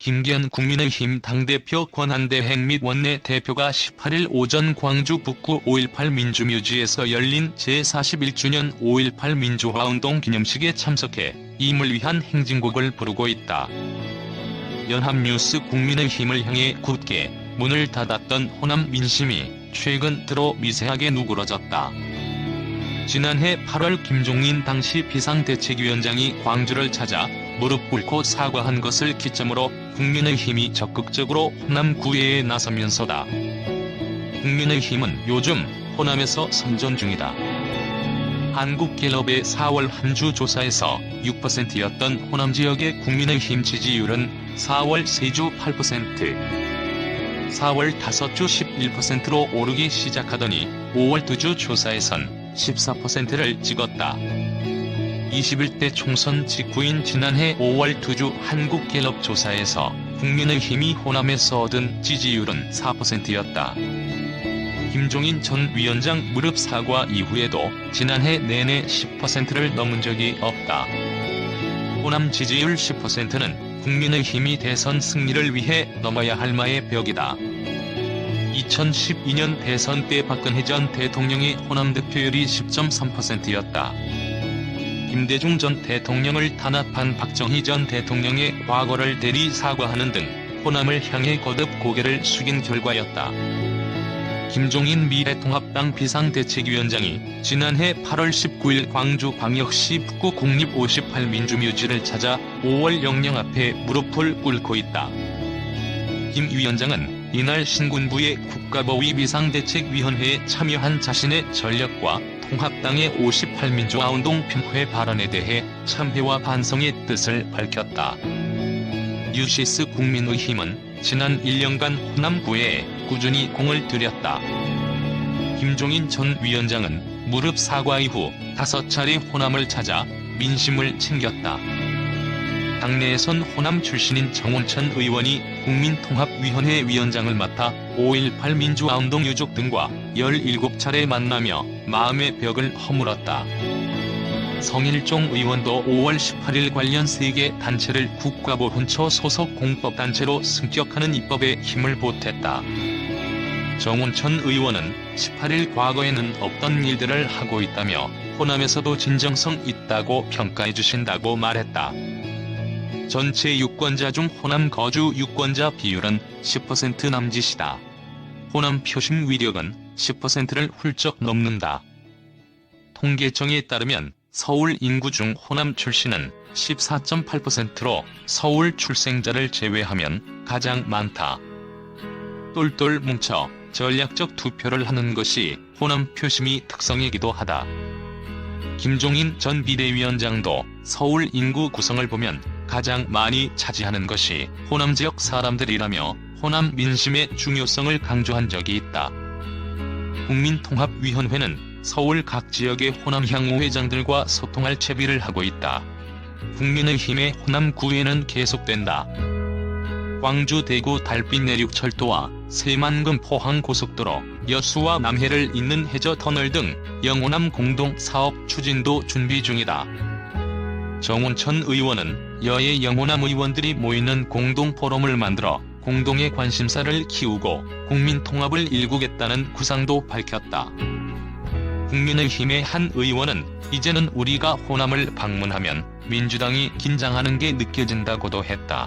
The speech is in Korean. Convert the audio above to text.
김기현 국민의힘 당대표 권한대행 및 원내대표가 18일 오전 광주 북구 5.18 민주묘지에서 열린 제41주년 5.18 민주화운동 기념식에 참석해 임을 위한 행진곡을 부르고 있다. 연합뉴스 국민의힘을 향해 굳게 문을 닫았던 호남 민심이 최근 들어 미세하게 누그러졌다. 지난해 8월 김종인 당시 비상대책위원장이 광주를 찾아 무릎 꿇고 사과한 것을 기점으로 국민의힘이 적극적으로 호남 구애에 나서면서다. 국민의힘은 요즘 호남에서 선전 중이다. 한국갤럽의 4월 한 주 조사에서 6%였던 호남 지역의 국민의힘 지지율은 4월 3주 8%, 4월 5주 11%로 오르기 시작하더니 5월 2주 조사에선 14%를 찍었다. 21대 총선 직후인 지난해 5월 2주 한국갤럽 조사에서 국민의힘이 호남에서 얻은 지지율은 4%였다. 김종인 전 위원장 무릎 사과 이후에도 지난해 내내 10%를 넘은 적이 없다. 호남 지지율 10%는 국민의힘이 대선 승리를 위해 넘어야 할 마의 벽이다. 2012년 대선 때 박근혜 전 대통령의 호남 득표율이 10.3%였다. 김대중 전 대통령을 탄압한 박정희 전 대통령의 과거를 대리 사과하는 등 호남을 향해 거듭 고개를 숙인 결과였다. 김종인 미래통합당 비상대책위원장이 지난해 8월 19일 광주광역시 북구 국립 58 민주묘지를 찾아 5월 영령 앞에 무릎을 꿇고 있다. 김 위원장은 이날 신군부의 국가보위 비상대책위원회에 참여한 자신의 전력과 통합당의 58민주화운동 평회 발언에 대해 참회와 반성의 뜻을 밝혔다. 뉴시스 국민의힘은 지난 1년간 호남 구애에 꾸준히 공을 들였다. 김종인 전 위원장은 무릎 사과 이후 5차례 호남을 찾아 민심을 챙겼다. 당내에선 호남 출신인 정운천 의원이 국민통합위원회 위원장을 맡아 5.18 민주화운동 유족 등과 17차례 만나며 마음의 벽을 허물었다. 성일종 의원도 5월 18일 관련 3개 단체를 국가보훈처 소속 공법단체로 승격하는 입법에 힘을 보탰다. 정운천 의원은 18일 과거에는 없던 일들을 하고 있다며 호남에서도 진정성 있다고 평가해 주신다고 말했다. 전체 유권자 중 호남 거주 유권자 비율은 10% 남짓이다. 호남 표심 위력은 10%를 훌쩍 넘는다. 통계청에 따르면 서울 인구 중 호남 출신은 14.8%로 서울 출생자를 제외하면 가장 많다. 똘똘 뭉쳐 전략적 투표를 하는 것이 호남 표심이 특성이기도 하다. 김종인 전 비대위원장도 서울 인구 구성을 보면 가장 많이 차지하는 것이 호남 지역 사람들이라며 호남 민심의 중요성을 강조한 적이 있다. 국민통합위원회는 서울 각 지역의 호남 향후회장들과 소통할 채비를 하고 있다. 국민의힘의 호남 구애는 계속된다. 광주 대구 달빛 내륙철도와 새만금 포항 고속도로, 여수와 남해를 잇는 해저 터널 등 영호남 공동 사업 추진도 준비 중이다. 정운천 의원은 여야 영호남 의원들이 모이는 공동 포럼을 만들어 공동의 관심사를 키우고 국민 통합을 일구겠다는 구상도 밝혔다. 국민의힘의 한 의원은 이제는 우리가 호남을 방문하면 민주당이 긴장하는 게 느껴진다고도 했다.